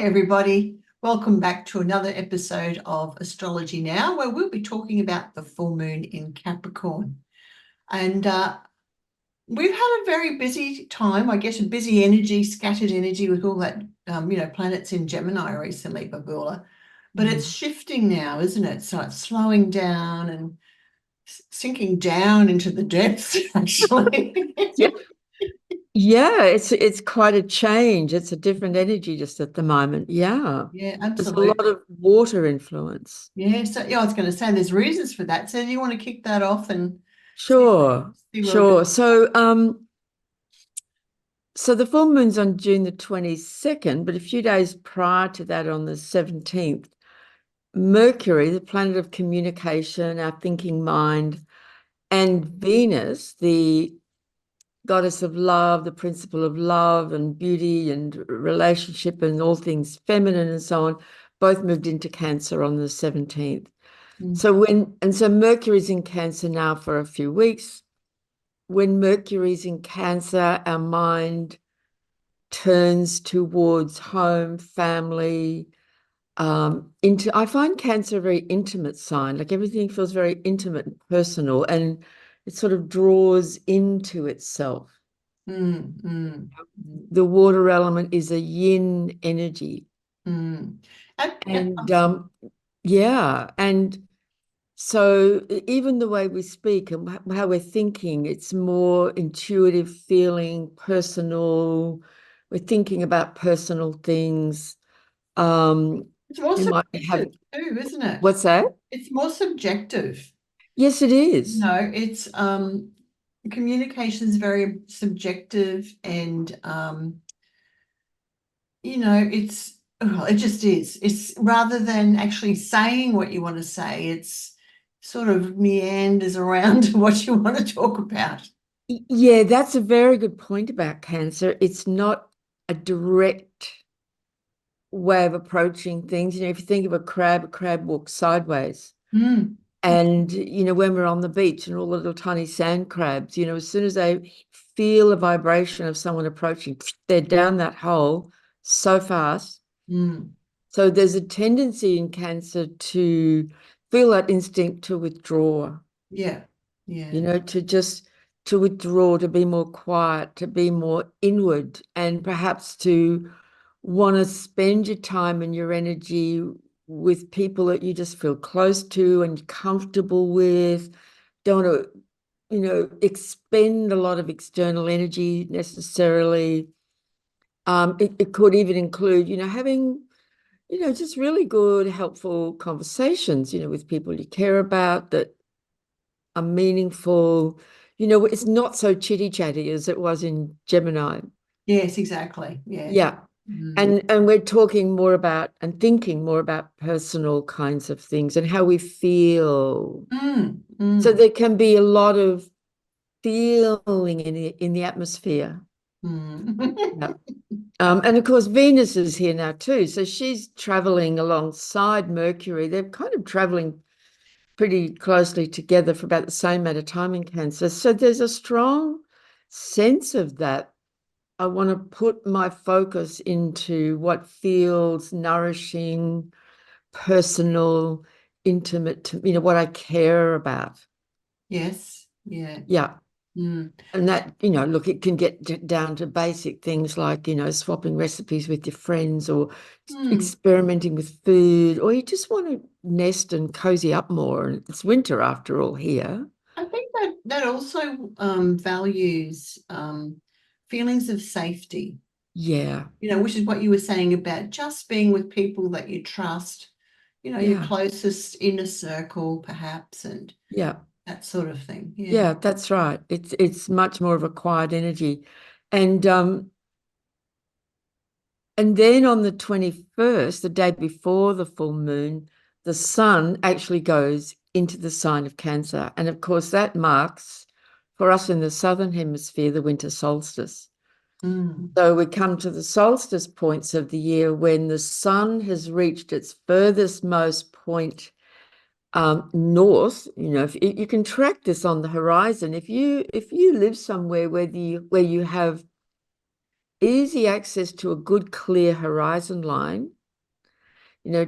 everybody. Welcome back to another episode of Astrology Now, where we'll be talking about the full moon in Capricorn. And we've had a very busy time, I guess, a busy energy, scattered energy with all that, planets in Gemini recently, Babula. But it's shifting now, isn't it? So it's slowing down and sinking down into the depths, actually. Yeah, it's quite a change. It's a different energy just at the moment. Yeah. Yeah, There's a absolutely. lot of water influence. Yeah, so I was going to say there's reasons for that. So do you want to kick that off and Sure, see where we go? sure. So the full moon's on June the 22nd, but a few days prior to that on the 17th, Mercury, the planet of communication, our thinking mind, and Venus, the goddess of love, the principle of love and beauty and relationship and all things feminine and so on, both moved into Cancer on the 17th. So Mercury's in Cancer now for a few weeks. When Mercury's in Cancer, our mind turns towards home, family, I find Cancer a very intimate sign. Like everything feels very intimate and personal, and it sort of draws into itself. The water element is a yin energy. And yeah, and so even the way we speak and how we're thinking, it's more intuitive feeling, personal. We're thinking about personal things. It's more We might have, subjective too, isn't it? what's that? It's more subjective. Yes, it is. No, it's communication is very subjective and it just is. It's rather than actually saying what you want to say, it's sort of meanders around what you want to talk about. Yeah, that's a very good point about Cancer. It's not a direct way of approaching things. If you think of a crab walks sideways. And, when we're on the beach and all the little tiny sand crabs, as soon as they feel a vibration of someone approaching, they're down that hole so fast. So there's a tendency in Cancer to feel that instinct to withdraw. Yeah. To withdraw, to be more quiet, to be more inward, and perhaps to want to spend your time and your energy with people that you just feel close to and comfortable with. Don't want to, expend a lot of external energy necessarily. It could even include, having, just really good, helpful conversations, with people you care about that are meaningful. It's not so chitty chatty as it was in Gemini. Yes, exactly. Yeah. Yeah. And we're talking more about and thinking more about personal kinds of things and how we feel. So there can be a lot of feeling in the atmosphere. Yeah. And of course, Venus is here now too. So she's traveling alongside Mercury. They're kind of traveling pretty closely together for about the same amount of time in Cancer. So there's a strong sense of that. I want to put my focus into what feels nourishing, personal, intimate, what I care about. Yes. Yeah. Yeah. And that, look, it can get down to basic things like, swapping recipes with your friends or experimenting with food, or you just want to nest and cozy up more. And it's winter after all here. I think that also values feelings of safety. Yeah. Which is what you were saying about just being with people that you trust, your closest inner circle, perhaps, and Yeah. that sort of thing. Yeah, that's right. It's much more of a quiet energy. And then on the 21st, the day before the full moon, the sun actually goes into the sign of Cancer. And of course, that marks, for us in the southern hemisphere, the winter solstice. So we come to the solstice points of the year when the sun has reached its furthest most point north. If you can track this on the horizon. If you live somewhere where you have easy access to a good, clear horizon line,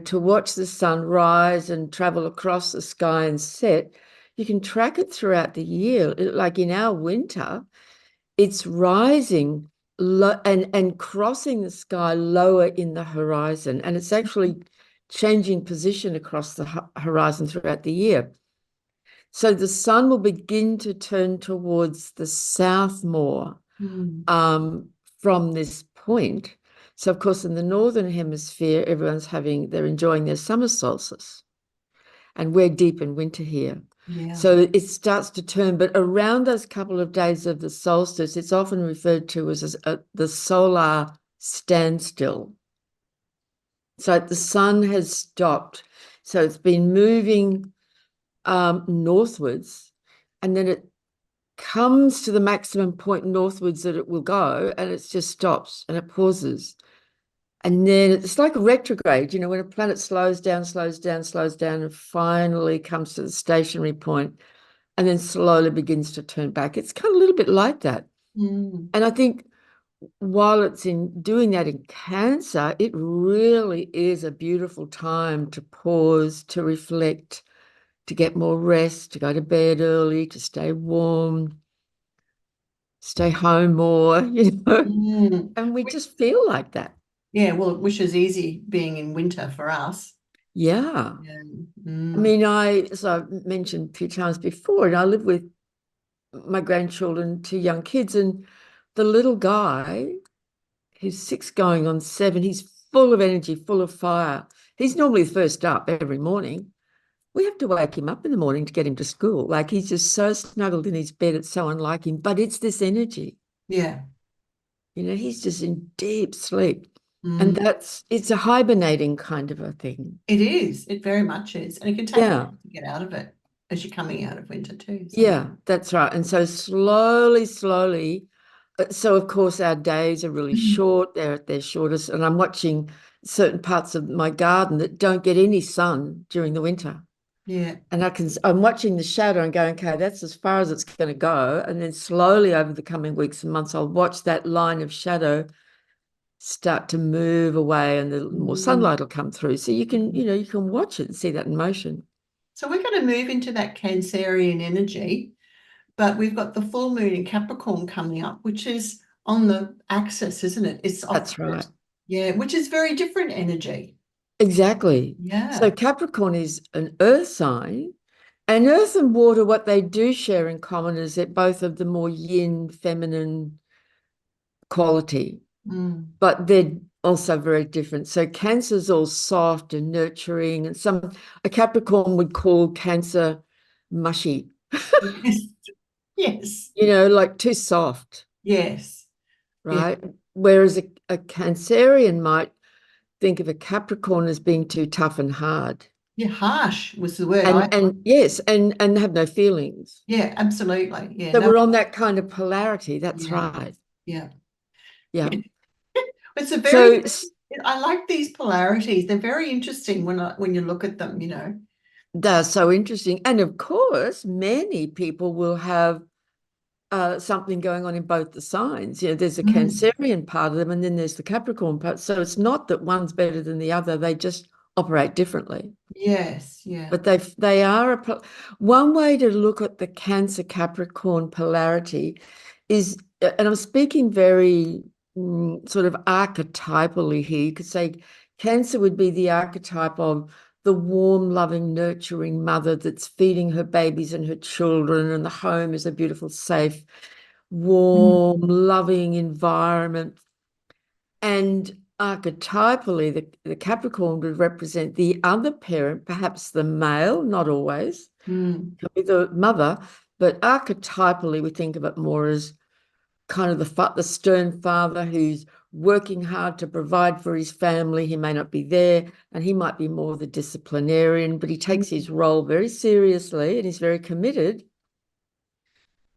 to watch the sun rise and travel across the sky and set. You can track it throughout the year. Like in our winter, it's rising and crossing the sky lower in the horizon, and it's actually changing position across the horizon throughout the year. So the sun will begin to turn towards the south more from this point. So, of course, in the northern hemisphere, they're enjoying their summer solstice, and we're deep in winter here. Yeah. So it starts to turn, but around those couple of days of the solstice, it's often referred to as the solar standstill. So the sun has stopped. So it's been moving northwards, and then it comes to the maximum point northwards that it will go, and it just stops and it pauses. And then it's like a retrograde, when a planet slows down, and finally comes to the stationary point and then slowly begins to turn back. It's kind of a little bit like that. Mm. And I think while it's in doing that in Cancer, it really is a beautiful time to pause, to reflect, to get more rest, to go to bed early, to stay warm, stay home more, Mm. and we just feel like that. Yeah, well, which is easy being in winter for us. Yeah. Yeah. I mean, as I've mentioned a few times before, and I live with my grandchildren, 2 young kids, and the little guy who's 6 going on 7, he's full of energy, full of fire. He's normally the first up every morning. We have to wake him up in the morning to get him to school. Like, he's just so snuggled in his bed, it's so unlike him, but it's this energy. Yeah. He's just in deep sleep. And Mm. it's a hibernating kind of a thing. It is. It very much is. And it can take a Yeah. while to get out of it as you're coming out of winter too. So. Yeah, that's right. And so slowly, so of course our days are really short. They're at their shortest. And I'm watching certain parts of my garden that don't get any sun during the winter. Yeah. And I'm watching the shadow and going, okay, that's as far as it's going to go. And then slowly over the coming weeks and months, I'll watch that line of shadow start to move away, and the more sunlight will come through. So you can watch it and see that in motion. So we're going to move into that Cancerian energy, but we've got the full moon in Capricorn coming up, which is on the axis, isn't it? It's That's opposite. right. Yeah, which is very different energy. Exactly. So Yeah. Capricorn is an earth sign, and earth and water, what they do share in common is that both of the more yin, feminine quality, Mm. but they're also very different. So Cancer's all soft and nurturing, and a Capricorn would call Cancer mushy, Yes. Yes. like too soft, Yes. Yeah. right? Whereas a Cancerian might think of a Capricorn as being too tough and hard. Yeah. Harsh was the word I. And yes, and have no feelings. Yeah, absolutely. Yeah. So No. we're on that kind of polarity. That's Yeah. right. Yeah. Yeah. It's a very, So I like these polarities. They're very interesting when you look at them. that's so interesting. And of course, many people will have something going on in both the signs. There's a Mm. Cancerian part of them, and then there's the Capricorn part. So it's not that one's better than the other. They just operate differently. Yes, yeah. But they are one way to look at the Cancer Capricorn polarity is, and I'm speaking very sort of archetypally here. You could say Cancer would be the archetype of the warm, loving, nurturing mother that's feeding her babies and her children, and the home is a beautiful, safe, Mm. warm, loving environment. And archetypally, the Capricorn would represent the other parent, perhaps the male, not always, Mm. could be the mother, but archetypally, we think of it more as kind of the stern father who's working hard to provide for his family. He may not be there, and he might be more the disciplinarian, but he takes his role very seriously and he's very committed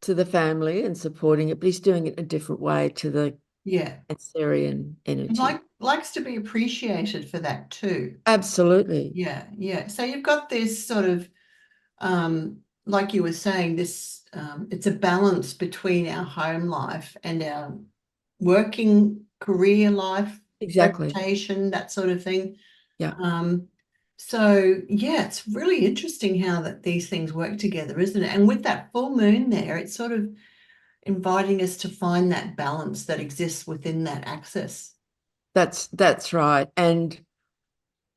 to the family and supporting it, but he's doing it in a different way to the Yeah. Cancerian And energy. likes to be appreciated for that too. Absolutely. Yeah, yeah. So you've got this sort of like you were saying, it's a balance between our home life and our working career life, Exactly. reputation, that sort of thing. Yeah. So yeah, it's really interesting how that these things work together, isn't it? And with that full moon there, it's sort of inviting us to find that balance that exists within that axis. That's right. And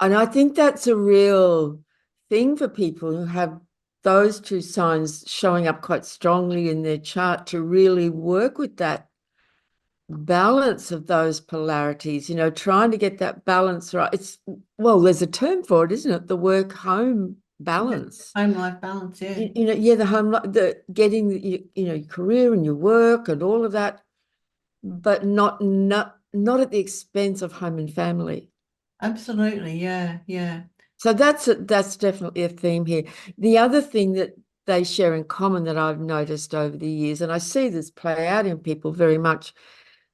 I think that's a real thing for people who have those two signs showing up quite strongly in their chart to really work with that balance of those polarities, trying to get that balance right. Well, there's a term for it, isn't it? The work-home Yeah. balance. Home life balance, yeah. Yeah, the home, the getting your career and your work and all of that, but not at the expense of home and family. Absolutely, yeah, yeah. So that's definitely a theme here. The other thing that they share in common that I've noticed over the years, and I see this play out in people very much,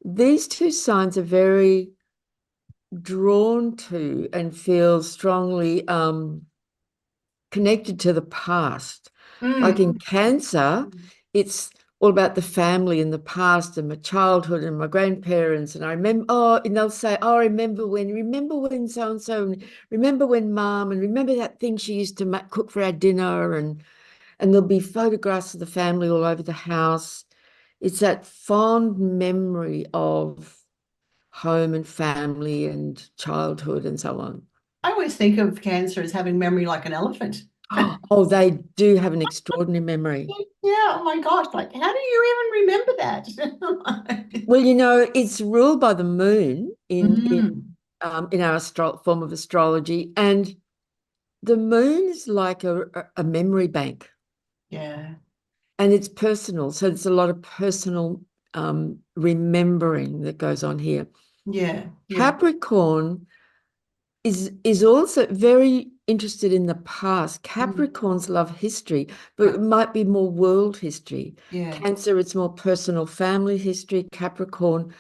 these two signs are very drawn to and feel strongly connected to the past. Like in Mm. Cancer, it's all about the family and the past and my childhood and my grandparents. And I remember, and they'll say, oh, remember when so and so, and remember when mom, and remember that thing she used to cook for our dinner. And there'll be photographs of the family all over the house. It's that fond memory of home and family and childhood and so on. I always think of Cancer as having memory like an elephant. Oh, they do have an extraordinary memory. Yeah, oh my gosh, like how do you even remember that? Well, it's ruled by the moon in Mm, in our form of astrology, and the moon is like a memory bank, yeah, and it's personal. So there's a lot of personal remembering that goes on here. yeah, yeah. Capricorn is also very interested in the past. Mm, Capricorns love history, but yeah, it might be more world history. yeah, Cancer, it's more personal family history. Capricorn,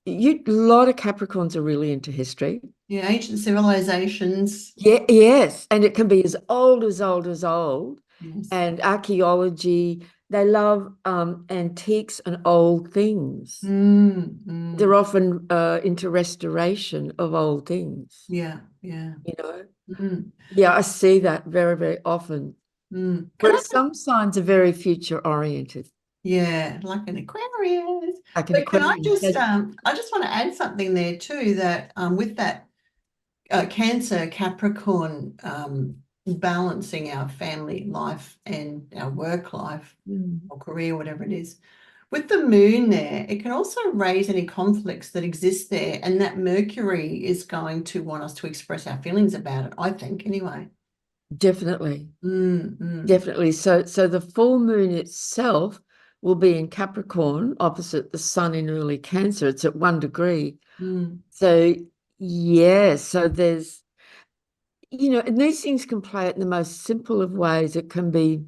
a lot of Capricorns are really into history. yeah. Ancient civilizations. Yeah, yes, and it can be as old as old as old. Yes. And archaeology, they love antiques and old things. Mm, mm, They're often into restoration of old things, yeah, yeah. you know. Mm, Yeah, I see that very, very often. mm. Can I Whereas some signs are very future oriented, Yeah, like an Aquarius. like an But can I Aquarian. I just want to add something there too, that with that Cancer Capricorn balancing our family life and our work life Mm. or career, whatever it is. With the moon there, it can also raise any conflicts that exist there, and that Mercury is going to want us to express our feelings about it, I think, anyway. Definitely. Mm, mm, Definitely. So the full moon itself will be in Capricorn, opposite the sun in early Cancer. It's at 1 degree. mm, So yeah, so there's, and these things can play out in the most simple of ways. It can be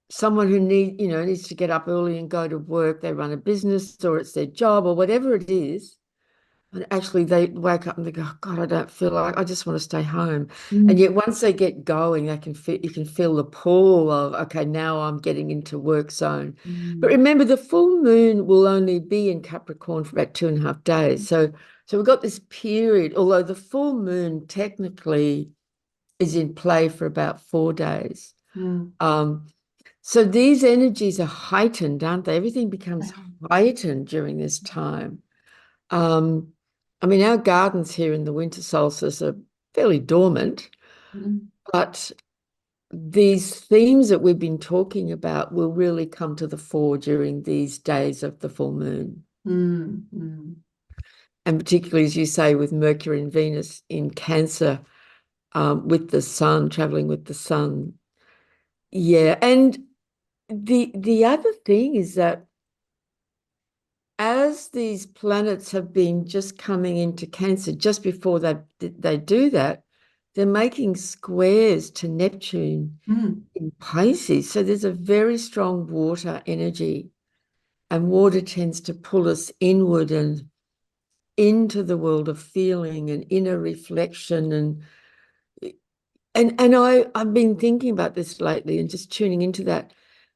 someone who needs to get up early and go to work. They run a business or it's their job or whatever it is. And actually, they wake up and they go, "Oh, God, I don't feel like I just want to stay home." And mm, yet, once they get going, you can feel the pull of, okay, now I'm getting into work zone. But mm, remember, the full moon will only be in Capricorn for about 2.5 days. So we've got this period, although the full moon technically is in play for about 4 days. mm. Um, so these energies are heightened, aren't they? Everything becomes heightened during this time. Um, I mean, our gardens here in the winter solstice are fairly dormant, Mm, but these themes that we've been talking about will really come to the fore during these days of the full moon. mm, mm. And particularly, as you say, with Mercury and Venus in Cancer, with the sun, traveling with the sun. Yeah. And the other thing is that as these planets have been just coming into Cancer, just before they do that, they're making squares to Neptune Mm, in Pisces. So there's a very strong water energy, and water tends to pull us inward and into the world of feeling and inner reflection. And I've been thinking about this lately and just tuning into that.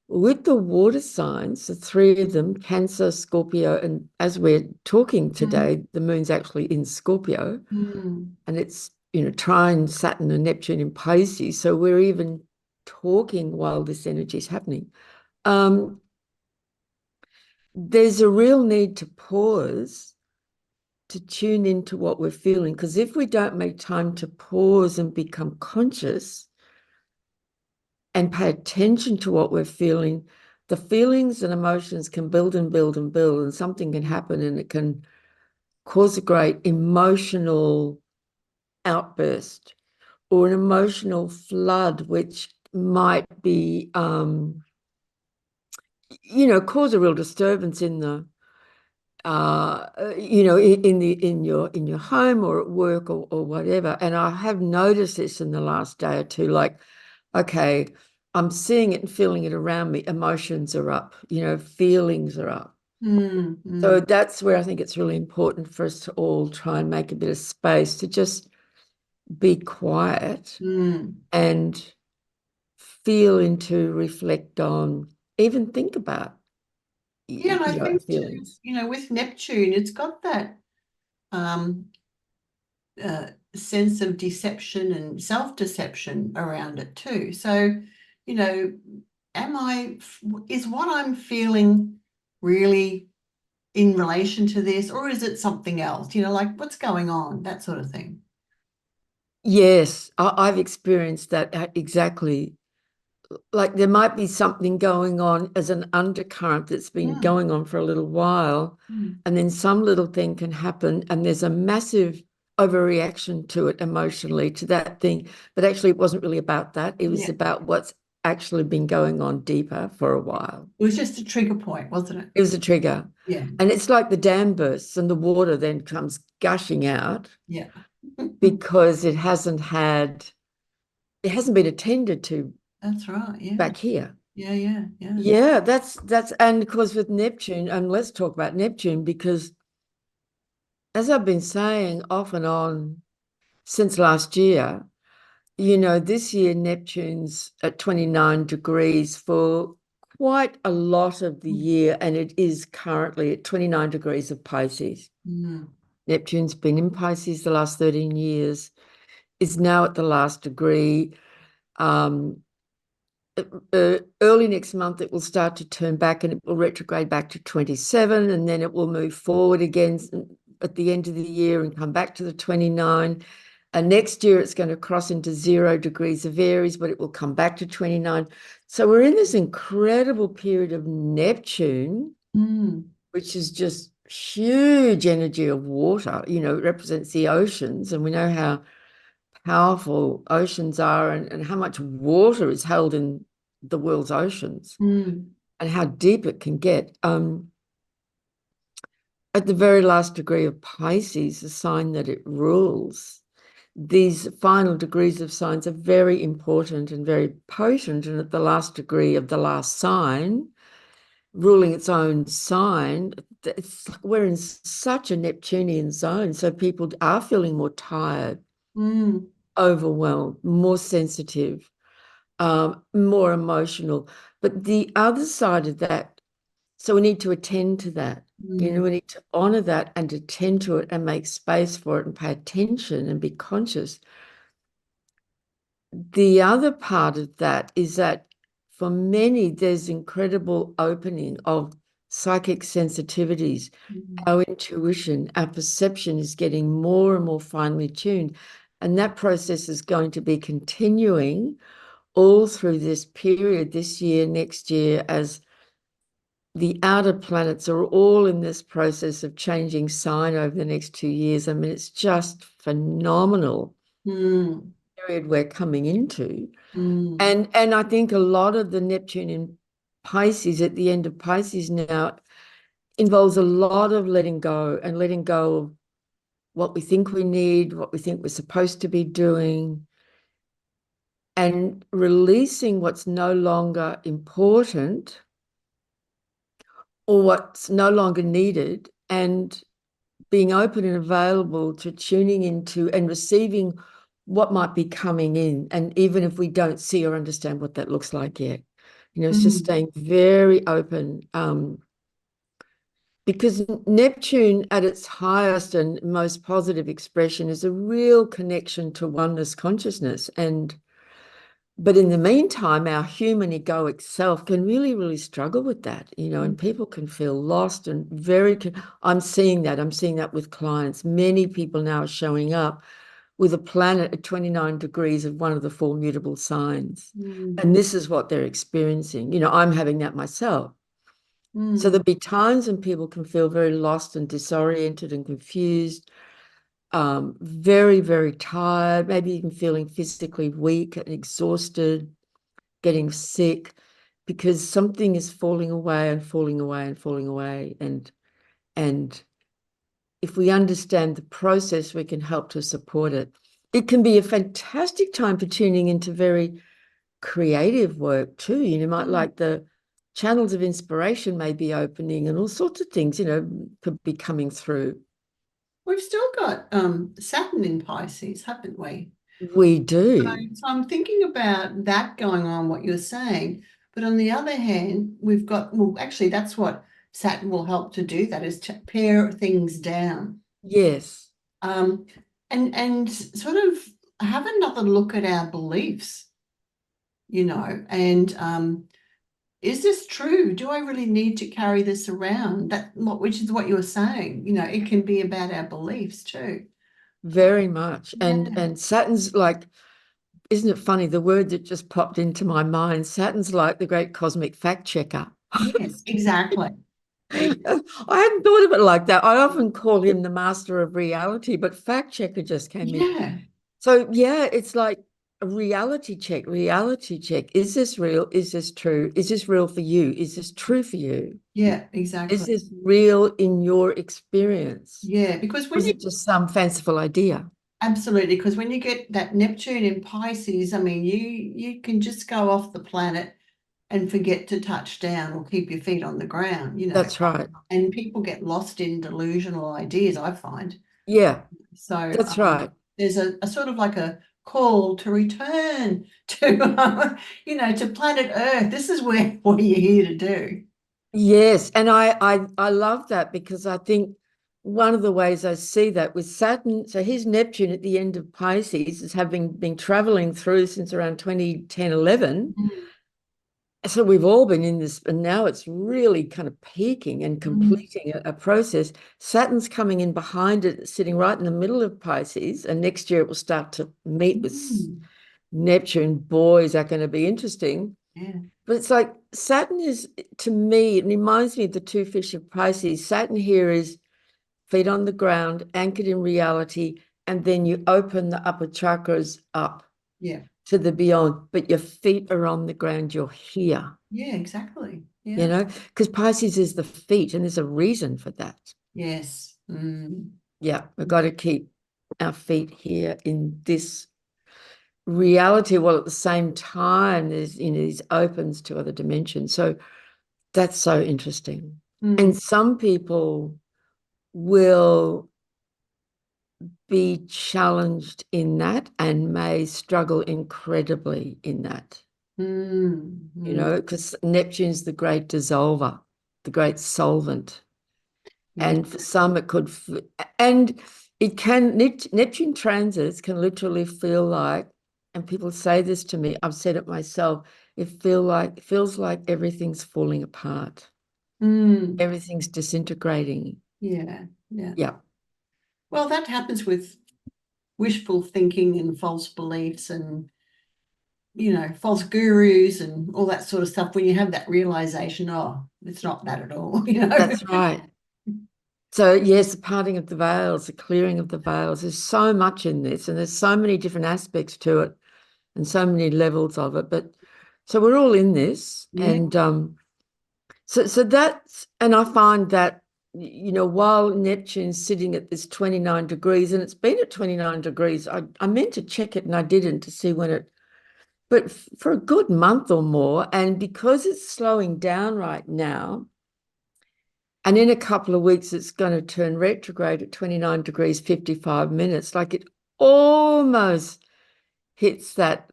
With the water signs, the three of them, Cancer, Scorpio, and as we're talking Mm, today, the moon's actually in Scorpio, mm, and it's, trine Saturn and Neptune in Pisces. So we're even talking while this energy is happening. There's a real need to pause to tune into what we're feeling, because if we don't make time to pause and become conscious and pay attention to what we're feeling, the feelings and emotions can build and build and build, and something can happen and it can cause a great emotional outburst or an emotional flood, which might be, cause a real disturbance in the in your home or at work or whatever. And I have noticed this in the last day or two, like, okay, I'm seeing it and feeling it around me. Emotions are up, feelings are up. mm, So mm, that's where I think it's really important for us to all try and make a bit of space to just be quiet mm. and feel into, reflect on, even think about, Yeah, and I think too, feelings. with Neptune, it's got that um, sense of deception and self-deception around it too. So, you know, is what I'm feeling really in relation to this, or is it something else? Like what's going on, that sort of thing. Yes, I've experienced that exactly. Like there might be something going on as an undercurrent that's been Mm, going on for a little while, mm. and then some little thing can happen, and there's a massive overreaction to it emotionally, to that thing. But actually, it wasn't really about that. It was Yeah, about what's actually been going on deeper for a while. it was just a trigger point, wasn't it? It was a trigger. Yeah, And it's like the dam bursts and the water then comes gushing out yeah. because it hasn't been attended to That's right. Yeah, back here. yeah, yeah, yeah. Yeah, that's and of course with Neptune, and let's talk about Neptune, because as I've been saying off and on since last year, this year Neptune's at 29 degrees for quite a lot of the year, and it is currently at 29 degrees of Pisces. Mm, Neptune's been in Pisces the last 13 years, is now at the last degree. Um, Early next month, it will start to turn back and it will retrograde back to 27, and then it will move forward again at the end of the year and come back to the 29. And next year, it's going to cross into 0 degrees of Aries, but it will come back to 29. So we're in this incredible period of Neptune, mm, which is just huge energy of water. It represents the oceans, and we know how powerful oceans are, and how much water is held in the world's oceans mm, and how deep it can get. At the very last degree of Pisces, the sign that it rules, these final degrees of signs are very important and very potent. And at the last degree of the last sign, ruling its own sign, it's like we're in such a Neptunian zone. So people are feeling more tired, mm, overwhelmed, more sensitive, more emotional. But the other side of that, so we need to attend to that. mm, We need to honor that and attend to it and make space for it and pay attention and be conscious. The other part of that is that for many, there's incredible opening of psychic sensitivities. mm, Our intuition, our perception is getting more and more finely tuned. And that process is going to be continuing all through this period, this year, next year, as the outer planets are all in this process of changing sign over the next 2 years. I mean, it's just phenomenal mm, period we're coming into. mm, And I think a lot of the Neptune in Pisces at the end of Pisces now involves a lot of letting go, and letting go of what we think we need, what we think we're supposed to be doing, and releasing what's no longer important or what's no longer needed, and being open and available to tuning into and receiving what might be coming in. And even if we don't see or understand what that looks like yet, It's just staying very open. Because Neptune at its highest and most positive expression is a real connection to oneness consciousness. But in the meantime, our human egoic self can really, really struggle with that, and people can feel lost and I'm seeing that with clients. Many people now are showing up with a planet at 29 degrees of one of the four mutable signs. And this is what they're experiencing. I'm having that myself. So there'll be times when people can feel very lost and disoriented and confused, very, very tired, maybe even feeling physically weak and exhausted, getting sick, because something is falling away and falling away and falling away. And if we understand the process, we can help to support it. It can be a fantastic time for tuning into very creative work too. You might like the channels of inspiration may be opening and all sorts of things, could be coming through. We've still got Saturn in Pisces, haven't we? We do. So I'm thinking about that going on, what you're saying. But on the other hand, we've got, well, actually, that's what Saturn will help to do, that is to pare things down. Yes. And sort of have another look at our beliefs, and is this true? Do I really need to carry this around? Which is what you're saying. It can be about our beliefs too. Very much. Yeah. And Saturn's like, isn't it funny? The word that just popped into my mind, Saturn's like the great cosmic fact checker. Yes, exactly. I hadn't thought of it like that. I often call him the master of reality, but fact checker just came in. Yeah. So yeah, it's like a reality check, reality check. Is this real? Is this true? Is this real for you? Is this true for you? Yeah, Is exactly. this real in your experience? Yeah, because Or is it just some fanciful idea? absolutely, because when you get that Neptune in Pisces, I mean, you can just go off the planet and forget to touch down or keep your feet on the ground, That's right. and people get lost in delusional ideas, I find. Yeah, So that's right. there's a sort of like a call to return to, to planet Earth. This is what you're here to do. Yes, and I love that because I think one of the ways I see that with Saturn, so his Neptune at the end of Pisces is having been traveling through since around 2010, 11. So we've all been in this, and now it's really kind of peaking and completing a process. Saturn's coming in behind it, sitting right in the middle of Pisces, and next year it will start to meet with Neptune. Boy, is that going to be interesting. Yeah. But it's like Saturn is, to me, it reminds me of the two fish of Pisces. Saturn here is feet on the ground, anchored in reality, and then you open the upper chakras up Yeah. to the beyond, but your feet are on the ground, you're here. Yeah, exactly. Yeah. Because Pisces is the feet, and there's a reason for that. Yes. Yeah, we've got to keep our feet here in this reality, while at the same time there's these opens to other dimensions. So that's so interesting. And some people will be challenged in that and may struggle incredibly in that. Because Neptune's the great dissolver, the great solvent. Yeah. And for some it could, and it can, Neptune transits can literally feel like, and people say this to me, I've said it myself, it feels like everything's falling apart. Everything's disintegrating. Yeah. Yeah. Yeah. Well, that happens with wishful thinking and false beliefs and, false gurus and all that sort of stuff. When you have that realization, oh, it's not that at all, That's right. So yes, the parting of the veils, the clearing of the veils, there's so much in this, and there's so many different aspects to it and so many levels of it. But so we're all in this. Yeah. And so that's, and I find that, while Neptune's sitting at this 29 degrees, and it's been at 29 degrees, I meant to check it and I didn't to see when it, but for a good month or more, and because it's slowing down right now, and in a couple of weeks, it's going to turn retrograde at 29 degrees, 55 minutes. Like it almost hits that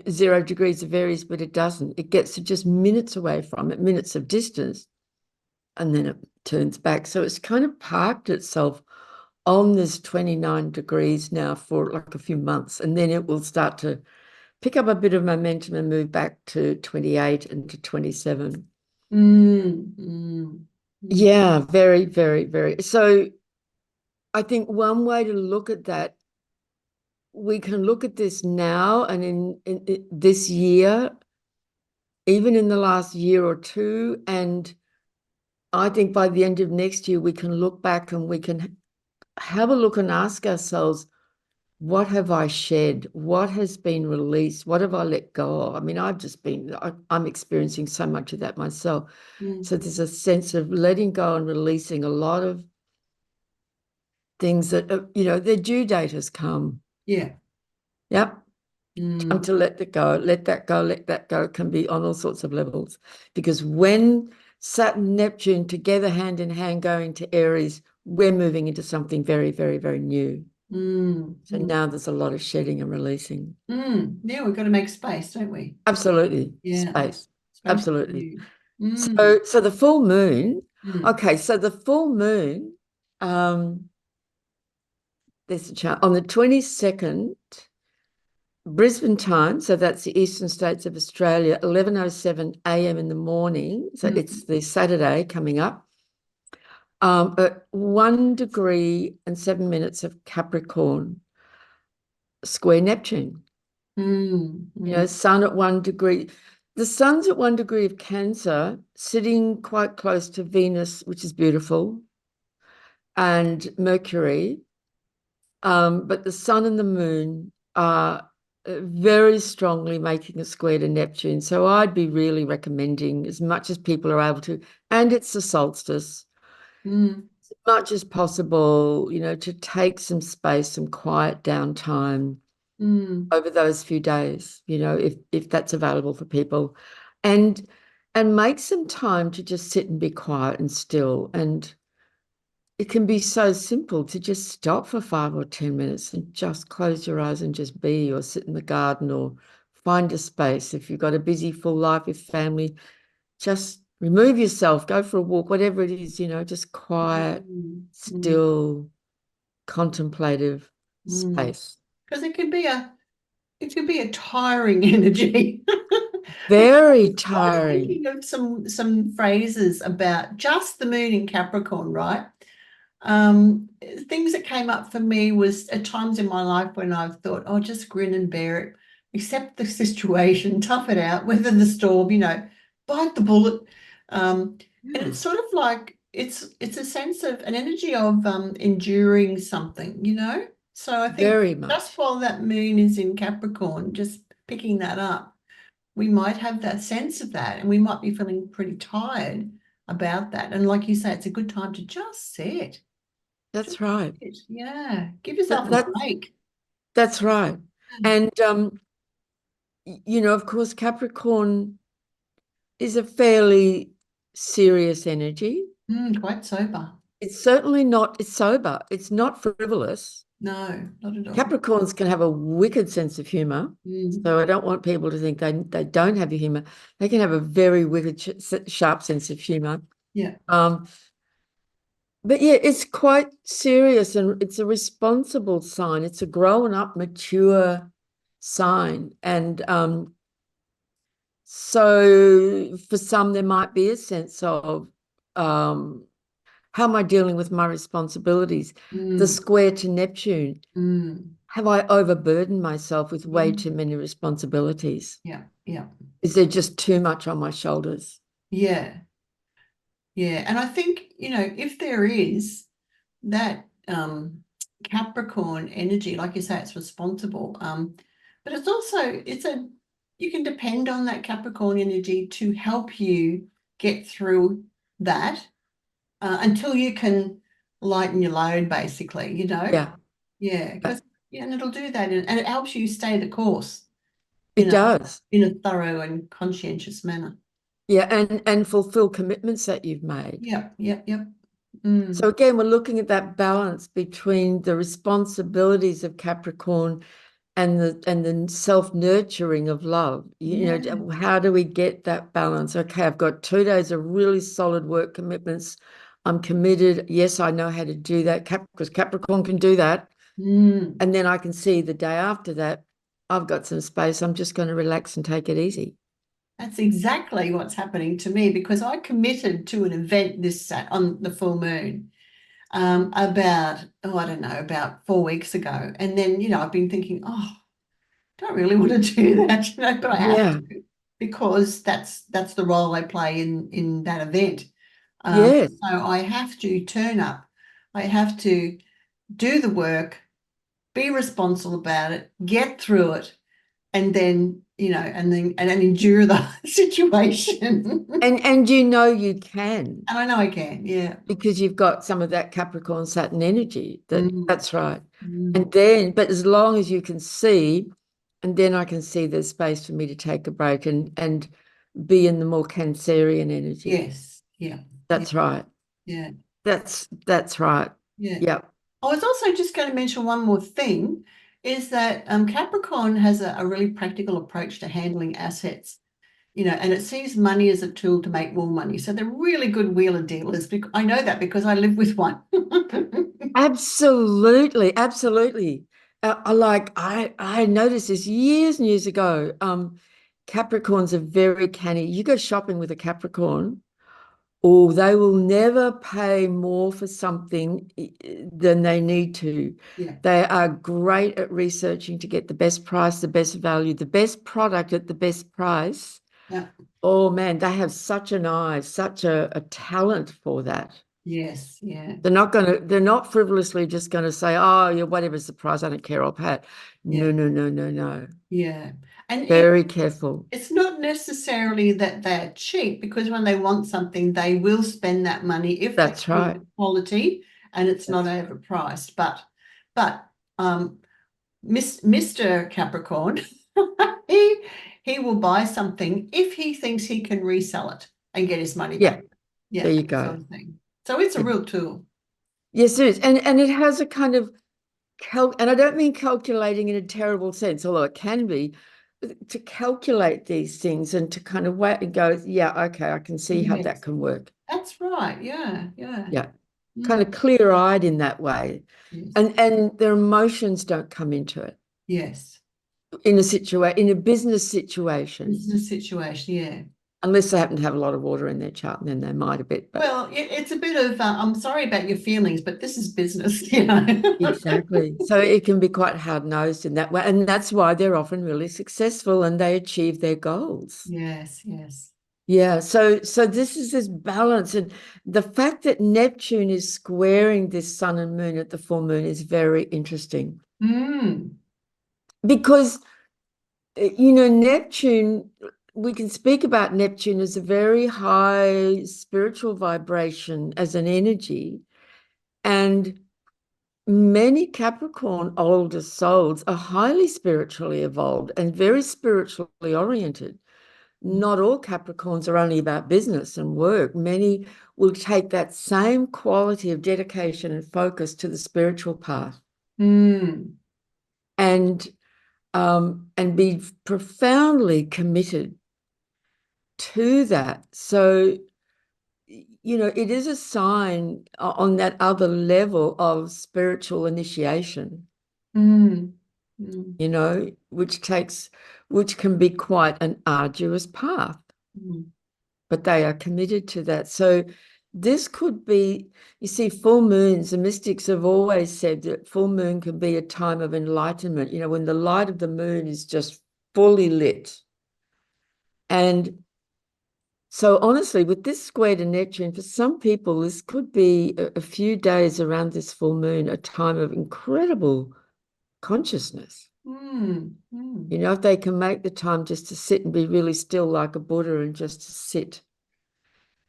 0 degrees of Aries, but it doesn't. It gets to just minutes away from it, minutes of distance, and then it turns back. So it's kind of parked itself on this 29 degrees now for like a few months, and then it will start to pick up a bit of momentum and move back to 28 and to 27. Mm, mm, mm, Yeah, very, very, very. So I think one way to look at that, we can look at this now and in this year, even in the last year or two, and I think by the end of next year, we can look back and we can have a look and ask ourselves, what have I shed? What has been released? What have I let go of? I mean, I'm experiencing so much of that myself. mm. So there's a sense of letting go and releasing a lot of things that, their due date has come. Yeah. Yep. Time Mm, to let that go, let that go, let that go. It can be on all sorts of levels. Because when Saturn, Neptune together, hand in hand, going to Aries, we're moving into something very, very, very new. mm, So mm, now there's a lot of shedding and releasing. mm. Yeah, we've got to make space, don't we? Absolutely. Yeah. Space. Space for Absolutely. you. Mm, So the full moon, mm, okay, so the full moon, there's a chart on the 22nd, Brisbane time, so that's the eastern states of Australia, 11:07 a.m. in the morning. So it's mm, the Saturday coming up. At 1 degree and 7 minutes of Capricorn, square Neptune. mm, mm, Sun at 1 degree. The sun's at 1 degree of Cancer, sitting quite close to Venus, which is beautiful, and Mercury. But the sun and the moon are very strongly making a square to Neptune. So I'd be really recommending, as much as people are able to, and it's the solstice, mm, as much as possible, to take some space, some quiet downtime mm, over those few days, if that's available for people. And make some time to just sit and be quiet and still. And it can be so simple to just stop for 5 or 10 minutes and just close your eyes and just be, or sit in the garden, or find a space. If you've got a busy, full life with family, just remove yourself, go for a walk, whatever it is, just quiet, mm, mm, still, contemplative mm. space. Because it could be a tiring energy. Very I was tiring. thinking of some phrases about just the moon in Capricorn, right? Um, Things that came up for me was at times in my life when I've thought, oh, just grin and bear it, accept the situation, tough it out, weather the storm, bite the bullet. And Yeah, it's sort of like it's a sense of an energy of enduring something. So I think very just much. while that moon is in Capricorn, just picking that up, we might have that sense of that, and we might be feeling pretty tired about that. And like you say, it's a good time to just sit. Just That's right. sit. Yeah. Give That, yourself a that, break. that's right. And, of course, Capricorn is a fairly serious energy. Quite sober. It's certainly not, it's sober. It's not frivolous. No, not at all. Capricorns can have a wicked sense of humor. Mm, So I don't want people to think they don't have a humor. They can have a very wicked, sharp sense of humor. yeah. Um, but yeah, it's quite serious, and it's a responsible sign. It's a grown up, mature sign. And so for some, there might be a sense of, um, how am I dealing with my responsibilities? The Mm, square to Neptune. mm, Have I overburdened myself with way mm, too many responsibilities? yeah. Yeah. Is there just too much on my shoulders? Yeah. Yeah. And I think, if there is that Capricorn energy, like you say, it's responsible. But it's also you can depend on that Capricorn energy to help you get through that until you can lighten your load, basically. Yeah, Yeah, because and it'll do that, and it helps you stay the course in it a does. in a thorough and conscientious manner. Yeah, and fulfill commitments that you've made. Yep, yep, yep. So Mm, again, we're looking at that balance between the responsibilities of Capricorn and the self-nurturing of love. Yeah. How do we get that balance? Okay, I've got 2 days of really solid work commitments. I'm committed. Yes, I know how to do that. Because Capricorn can do that. Mm. And then I can see the day after that, I've got some space. I'm just going to relax and take it easy. That's exactly what's happening to me because I committed to an event on the full moon about, oh, I don't know, about 4 weeks ago. And then, I've been thinking, oh, I don't really want to do that, but I have Yeah. to because that's the role I play in that event. Yes. So I have to turn up. I have to do the work, be responsible about it, get through it, and then, and then endure the situation. And you can, And I know I can, yeah. because you've got some of that Capricorn Saturn energy. Mm, That's right. mm. And then, but as long as you can see, and then I can see there's space for me to take a break and be in the more Cancerian energy. Yes, yeah, yeah, That's right. yeah, That's right. yeah. Yep. I was also just going to mention one more thing, is that Capricorn has a really practical approach to handling assets, and it sees money as a tool to make more money. So they're really good wheeler dealers. I know that because I live with one. Absolutely. Absolutely. I noticed this years and years ago. Capricorns are very canny. You go shopping with a Capricorn, or they will never pay more for something than they need to. Yeah, They are great at researching to get the best price, the best value, the best product at the best price. yeah, Oh man, they have such an eye, such a talent for that. yes, yeah, They're not frivolously just gonna say, oh yeah, whatever's the price, I don't care, I'll pay it. yeah, No, no, no, no, no. yeah. And Very careful. it's not necessarily that they're cheap because when they want something, they will spend that money if they That's feel right. it's quality and it's not That's overpriced. But Mr. Capricorn, he he will buy something if he thinks he can resell it and get his money back. yeah, there Yeah, you that sort go. of thing. So it's a real tool. Yes, it is. And it has a kind of and I don't mean calculating in a terrible sense, although it can be, to calculate these things and to kind of wait and go, yeah, okay, I can see how that Yes, can work. that's right. Yeah, yeah. Yeah. Kind Mm, of clear-eyed in that way. yes, And their emotions don't come into it yes. in a business situation, This is a situation. Yeah. unless they happen to have a lot of water in their chart, and then they might a bit, but Well, it's a bit of, I'm sorry about your feelings, but this is business, exactly. So it can be quite hard-nosed in that way. And that's why they're often really successful and they achieve their goals. Yes, yes. Yeah. So this is this balance. And the fact that Neptune is squaring this sun and moon at the full moon is very interesting Mm, because, Neptune, we can speak about Neptune as a very high spiritual vibration, as an energy. And many Capricorn older souls are highly spiritually evolved and very spiritually oriented. Not all Capricorns are only about business and work. Many will take that same quality of dedication and focus to the spiritual path mm, and and be profoundly committed to that. So, it is a sign on that other level of spiritual initiation. mm, mm, Which can be quite an arduous path, mm. but they are committed to that. So this could be, you see, full moons, the mystics have always said that full moon can be a time of enlightenment, when the light of the moon is just fully lit. And so honestly, with this square to Neptune, for some people, this could be a few days around this full moon, a time of incredible consciousness. Mm, mm, If they can make the time just to sit and be really still like a Buddha and just to sit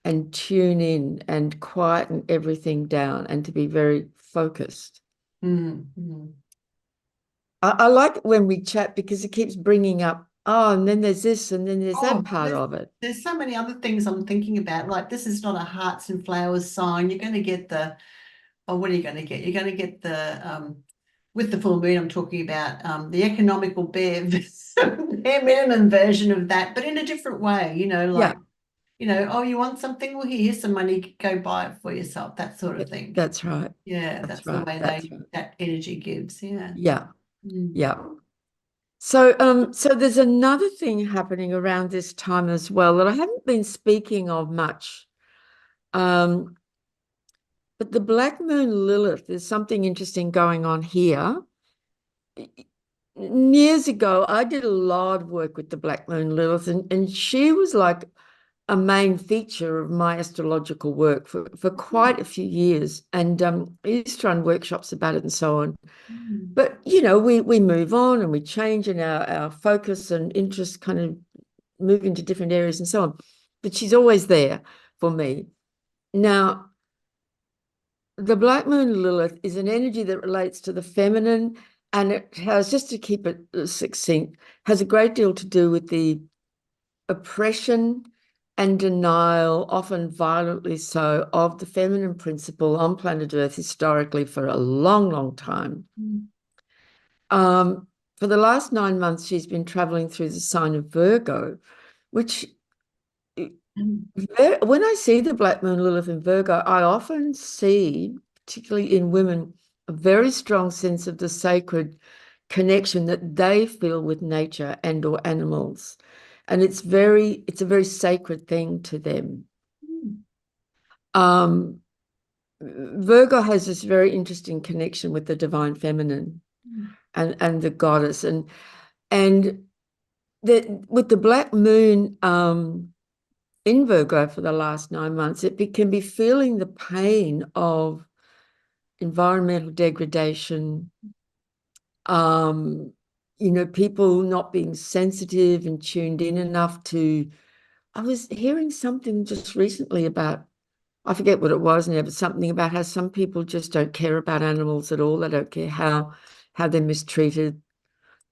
and tune in and quieten everything down and to be very focused. mm, mm. I like it when we chat because it keeps bringing up, oh, and then there's this and then there's that Oh, part of it. there's so many other things I'm thinking about. Like this is not a hearts and flowers sign. You're going to get what are you going to get? You're going to get with the full moon, I'm talking about the economical bare minimum version of that, but in a different way, Yeah, like, oh, you want something? Well, here's some money, go buy it for yourself, that sort of thing. that's right. Yeah, That's that's the right. way That's right. that energy gives. Yeah. Yeah, Mm. yeah. So there's another thing happening around this time as well that I haven't been speaking of much. Um, but the Black Moon Lilith, there's something interesting going on here. Years ago, I did a lot of work with the Black Moon Lilith, and she was like a main feature of my astrological work for quite a few years. And I used to run workshops about it and so on. Mm. But, we move on and we change, and our focus and interest kind of move into different areas and so on. But she's always there for me. Now, the Black Moon Lilith is an energy that relates to the feminine, and it has, just to keep it succinct, has a great deal to do with the oppression and denial, often violently so, of the feminine principle on planet Earth historically for a long, long time. Mm. For the last 9 months, she's been traveling through the sign of Virgo, which, Mm. when I see the Black Moon Lilith in Virgo, I often see, particularly in women, a very strong sense of the sacred connection that they feel with nature and or animals. And it's a very sacred thing to them. Mm. Um, Virgo has this very interesting connection with the divine feminine Mm. and the goddess. And with the Black Moon in Virgo for the last 9 months, it can be feeling the pain of environmental degradation, people not being sensitive and tuned in enough to. I was hearing something just recently about, I forget what it was now, but something about how some people just don't care about animals at all. They don't care how they're mistreated.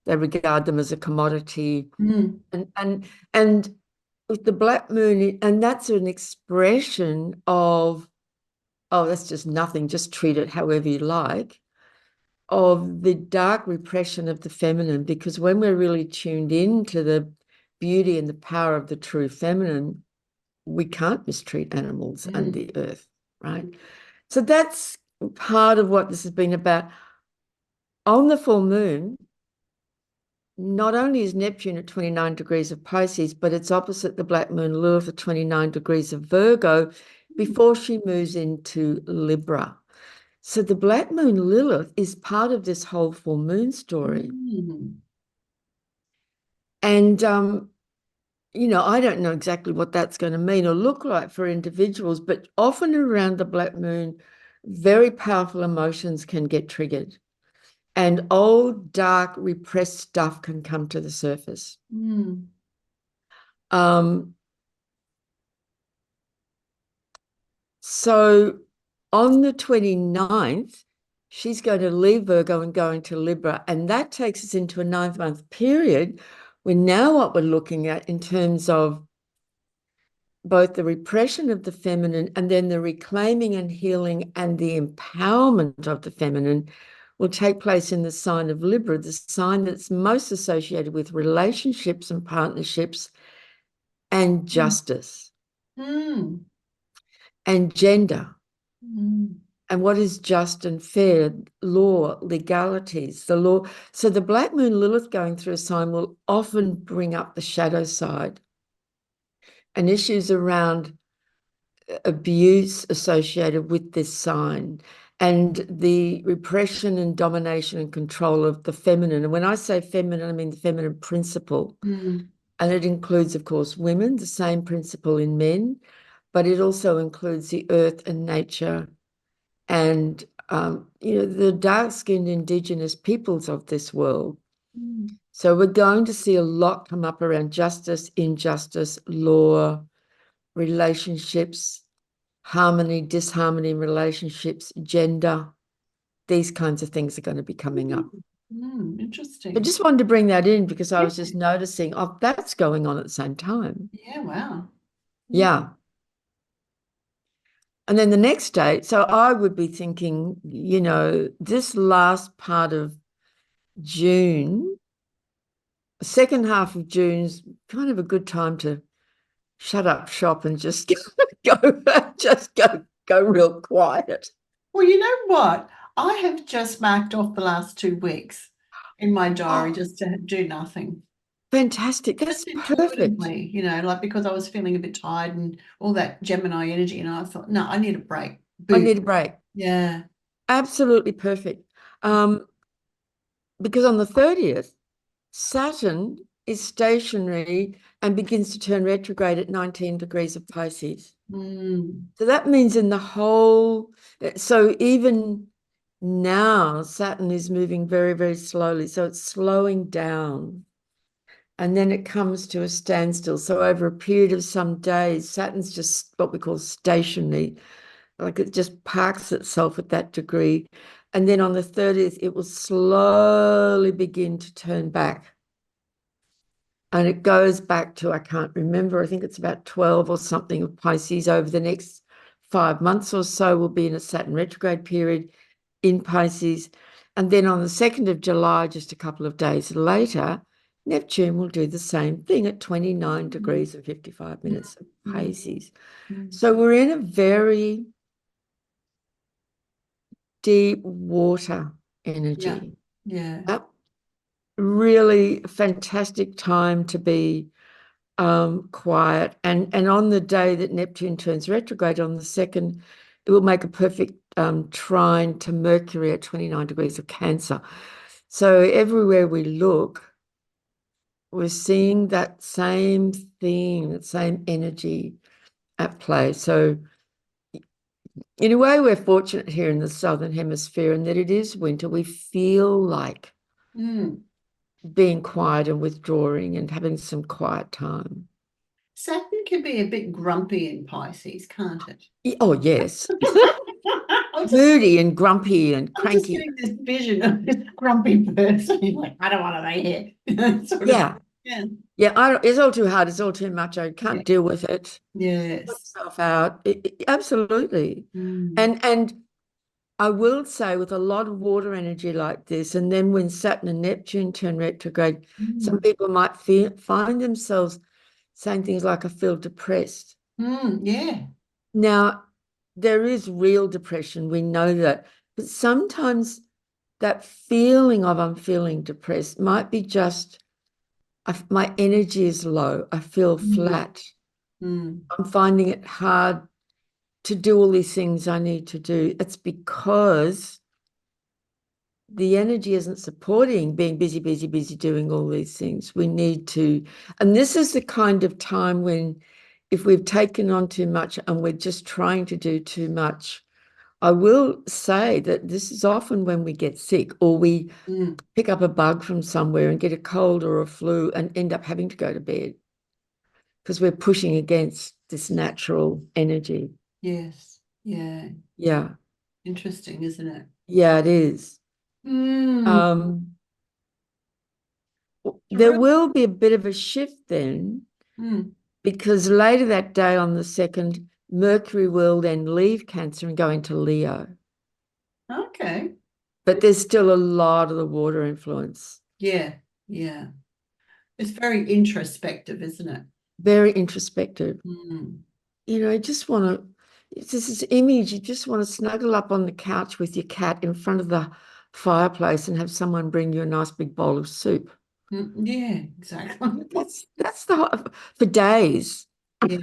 They regard them as a commodity. Mm. And with the Black Moon, and that's an expression of, oh, that's just nothing, just treat it however you like, of the dark repression of the feminine. Because when we're really tuned in to the beauty and the power of the true feminine, we can't mistreat animals and Mm. the earth, right? So that's part of what this has been about. On the full moon, not only is Neptune at 29 degrees of Pisces, but it's opposite the Black Moon Lilith at 29 degrees of Virgo before she moves into Libra. So the Black Moon Lilith is part of this whole full moon story. Mm. And, I don't know exactly what that's going to mean or look like for individuals, but often around the Black Moon, very powerful emotions can get triggered. And old, dark, repressed stuff can come to the surface. Mm. Um, so on the 29th, she's going to leave Virgo and go into Libra. And that takes us into a 9-month period where now what we're looking at in terms of both the repression of the feminine and then the reclaiming and healing and the empowerment of the feminine will take place in the sign of Libra, the sign that's most associated with relationships and partnerships and justice Mm. and gender. Mm. And what is just and fair, law, legalities, the law. So the Black Moon Lilith going through a sign will often bring up the shadow side and issues around abuse associated with this sign and the repression and domination and control of the feminine. And when I say feminine, I mean the feminine principle. Mm. And it includes, of course, women, the same principle in men, but it also includes the earth and nature and, the dark-skinned Indigenous peoples of this world. Mm. So we're going to see a lot come up around justice, injustice, law, relationships, harmony, disharmony in relationships, gender. These kinds of things are going to be coming up. Mm. I Interesting. just wanted to bring that in because I Yeah. was just noticing, oh, that's going on at the same time. Yeah, wow. Mm. Yeah. And then the next day, so I would be thinking, you know, this last part of June, second half of June's kind of a good time to shut up shop and just go, just go real quiet. Well, you know what? I have just marked off the last 2 weeks in my diary Oh, just to do nothing. fantastic. Just That's perfect. intuitively, like because I was feeling a bit tired and all that Gemini energy, and I thought, no, I need a break. I Boom. need a break. Yeah. Absolutely perfect. Because on the 30th, Saturn is stationary and begins to turn retrograde at 19 degrees of Pisces. Mm. So that means in the whole, so even now, Saturn is moving very, very slowly. So it's slowing down. And then it comes to a standstill. So over a period of some days, Saturn's just what we call stationary, like it just parks itself at that degree. And then on the 30th, it will slowly begin to turn back. And it goes back to, I can't remember, I think it's about 12 or something of Pisces over the next 5 months or so. We'll be in a Saturn retrograde period in Pisces. And then on the 2nd of July, just a couple of days later, Neptune will do the same thing at 29 Mm. degrees and 55 minutes of Mm. Pisces. Mm. So we're in a very deep water Yeah. energy. Yeah. Yep. Really fantastic time to be quiet. And on the day that Neptune turns retrograde on the 2nd, it will make a perfect trine to Mercury at 29 degrees of Cancer. So everywhere we look, we're seeing that same thing, that same energy at play. So in a way, we're fortunate here in the Southern Hemisphere in that it is winter. We feel like Mm. being quiet and withdrawing and having some quiet time. Saturn can be a bit grumpy in Pisces, can't it? Oh, yes. I'm just Moody and grumpy and I'm just cranky. getting this vision of this grumpy person. He's like, I don't want to be here. Sort of. Yeah. Yeah. Yeah. It's all too hard. It's all too much. I Yeah. can't deal with it. Put Yes. yourself out. Absolutely. Mm. And I will say with a lot of water energy like this, and then when Saturn and Neptune turn retrograde, some Mm. people might find themselves saying things like, I feel depressed. Mm. Yeah. Now, there is real depression. We know that. But sometimes that feeling of I'm feeling depressed might be just my energy is low. I feel Mm. flat. Mm. I'm finding it hard to do all these things I need to do. It's because the energy isn't supporting being busy, busy, busy doing all these things. We need to, and this is the kind of time when if we've taken on too much and we're just trying to do too much, I will say that this is often when we get sick or we Mm. pick up a bug from somewhere and get a cold or a flu and end up having to go to bed because we're pushing against this natural energy. Yes. Yeah. Yeah. Interesting, isn't it? Yeah, it is. Mm. Um, It's there real. will be a bit of a shift then Mm. because later that day on the 2nd, Mercury will then leave Cancer and go into Leo. Okay. But there's still a lot of the water influence. Yeah. Yeah. It's very introspective, isn't it? Very introspective. Mm. I just want to, it's just this image, you just want to snuggle up on the couch with your cat in front of the fireplace and have someone bring you a nice big bowl of soup. Mm. Yeah, exactly. That's for days. Yeah.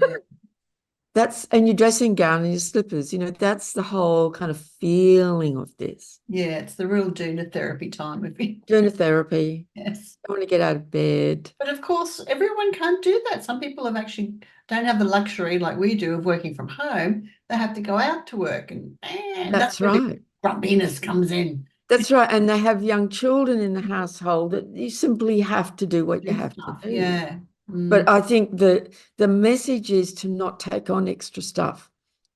And your dressing gown and your slippers, that's the whole kind of feeling of this. Yeah, it's the real Duna therapy time of it. Doing a therapy, Yes. I want to get out of bed. But of course, everyone can't do that. Some people have actually don't have the luxury like we do of working from home. They have to go out to work, and that's That's where the right. grumpiness comes in. That's right. And they have young children in the household that you simply have to do what you Do have to stuff. do. Yeah. Mm. But I think the message is to not take on extra stuff.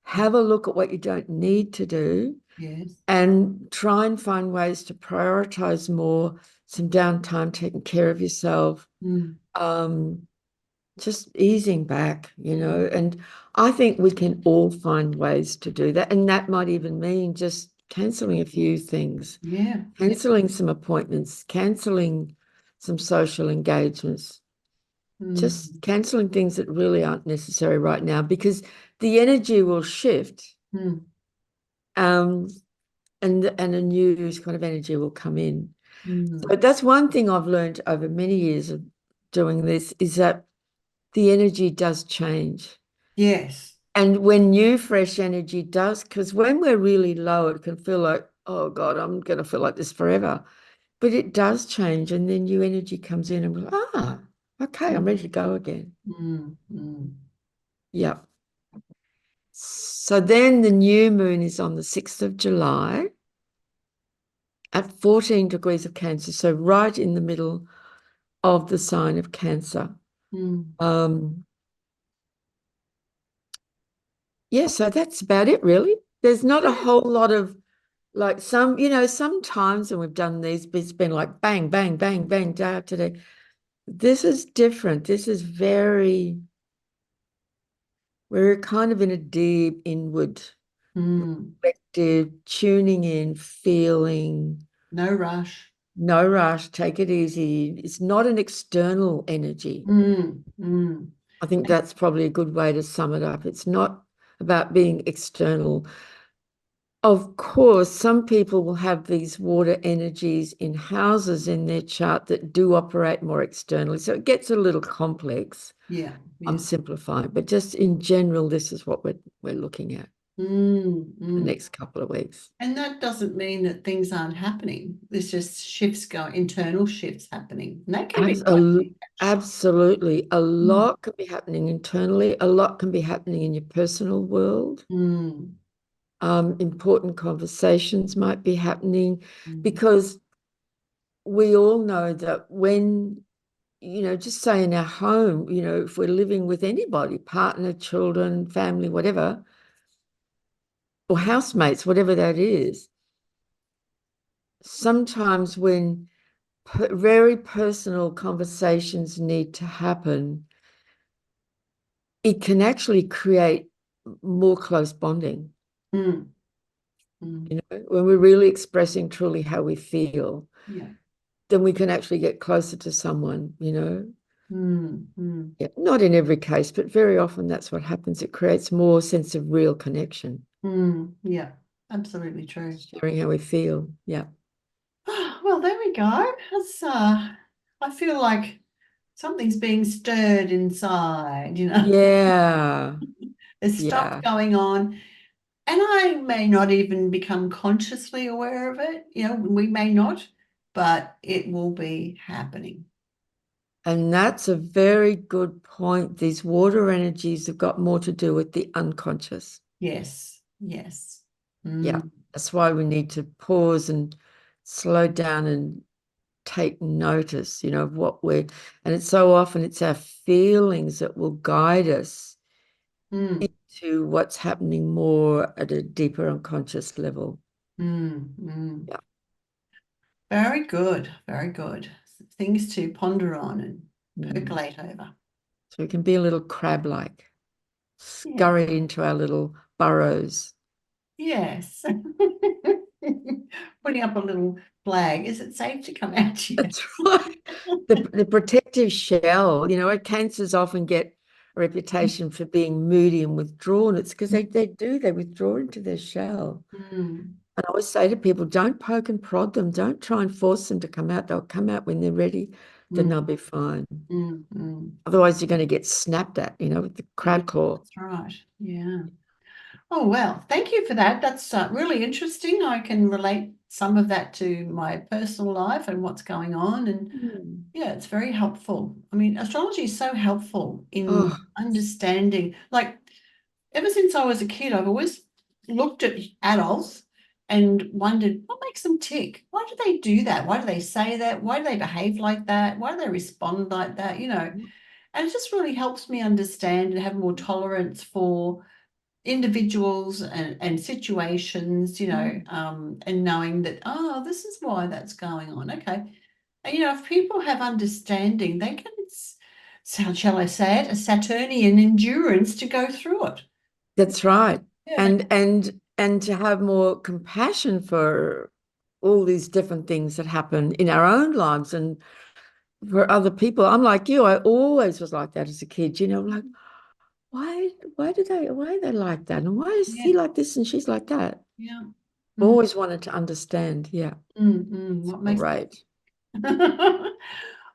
Have a look at what you don't need to do Yes. and try and find ways to prioritize more, some downtime, taking care of yourself. Mm. Um, just easing back, and I think we can all find ways to do that. And that might even mean just cancelling a few things, Yeah. Yeah. cancelling some appointments, cancelling some social engagements, just Mm, cancelling things that really aren't necessary right now because the energy will shift. mm, Um, and a new kind of energy will come in. So mm. that's one thing I've learned over many years of doing this is that the energy does change. Yes. And when new fresh energy does, because when we're really low, it can feel like, oh God, I'm going to feel like this forever. But it does change. And then new energy comes in and we're like, okay, I'm ready to go again. Mm, mm. Yeah. So then the new moon is on the 6th of July at 14 degrees of Cancer. So right in the middle of the sign of Cancer. Mm. Um, yeah, so that's about it, really. There's not a Yeah. whole lot of like sometimes when we've done these, it's been like bang, bang, bang, bang, day after day. This is different. This is we're kind of in a deep inward, Mm. reflective, tuning in, feeling, No rush. no rush, take it easy. It's not an external energy. Mm, mm. I think that's probably a good way to sum it up. It's not about being external. Of course, some people will have these water energies in houses in their chart that do operate more externally. So it gets a little complex. Yeah. I'm Yeah. simplifying, but just in general, this is what we're looking at Mm, the mm. next couple of weeks. And that doesn't mean that things aren't happening. There's just shifts going, internal shifts happening. And that can be Abs- quite a- big, actually. Absolutely. A Mm, lot can be happening internally. A lot can be happening in your personal world. mm, Important conversations might be happening mm, because we all know that when, just say in our home, if we're living with anybody, partner, children, family, whatever, or housemates, whatever that is, sometimes when very personal conversations need to happen, it can actually create more close bonding. mm, mm. When we're really expressing truly how we feel, Yeah. then we can actually get closer to someone. Mm, mm, Yeah, not in every case, but very often that's what happens. It creates more sense of real connection, mm. Yeah. Absolutely true. sharing how we feel. Yeah. Well, there we go. That's I feel like something's being stirred inside, you know. Yeah. There's stuff Yeah. going on. And I may not even become consciously aware of it. We may not, but it will be happening. And that's a very good point. These water energies have got more to do with the unconscious. Yes, yes. Yeah. Mm, That's why we need to pause and slow down and take notice, of what and it's so often it's our feelings that will guide us mm, into what's happening more at a deeper unconscious level. mm. Yeah. Very good, very good. Things to ponder on and Mm. percolate over. So we can be a little crab-like, Yeah, scurry into our little burrows. yes. Putting up a little flag. Is it safe to come out yet? That's right. The protective shell, cancers often get a reputation for being moody and withdrawn. It's because they withdraw into their shell. Mm, And I always say to people, don't poke and prod them. Don't try and force them to come out. They'll come out when they're ready, then mm, they'll be fine. mm. Otherwise, you're going to get snapped at, with the Yeah, crab claw. that's right. Yeah. Oh, well, thank you for that. That's really interesting. I can relate some of that to my personal life and what's going on. And Mm. yeah, it's very helpful. I mean, astrology is so helpful Oh, in understanding. Like, ever since I was a kid, I've always looked at adults and wondered what makes them tick? Why do they do that? Why do they say that? Why do they behave like that? Why do they respond like that? And it just really helps me understand and have more tolerance for individuals and situations, and knowing that, oh, this is why that's going on. Okay. And, if people have understanding, so shall I say it, a Saturnian endurance to go through it. That's right. Yeah, And to have more compassion for all these different things that happen in our own lives and for other people. I'm like you, I always was like that as a kid, like, why are they like that? And why is yeah, he like this and she's like that? yeah. Mm, Always wanted to understand. Yeah. what makes Right.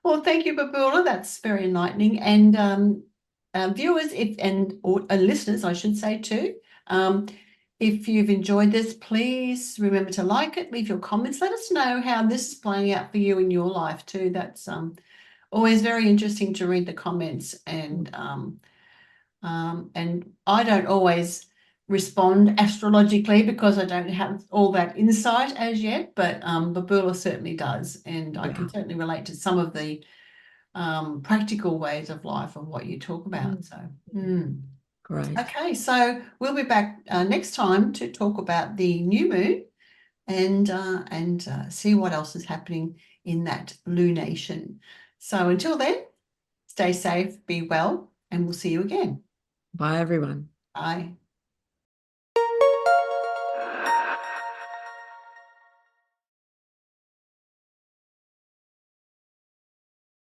Well, thank you, Babula. That's very enlightening. And viewers, or listeners, I should say too. If you've enjoyed this, please remember to like it, leave your comments, let us know how this is playing out for you in your life too. That's always very interesting to read the comments, and I don't always respond astrologically because I don't have all that insight as yet, but Babula certainly does, and I can Yeah. certainly relate to some of the practical ways of life of what you talk about. So, Great. okay, so we'll be back next time to talk about the new moon and see what else is happening in that lunation. So until then, stay safe, be well, and we'll see you again. Bye, everyone. Bye.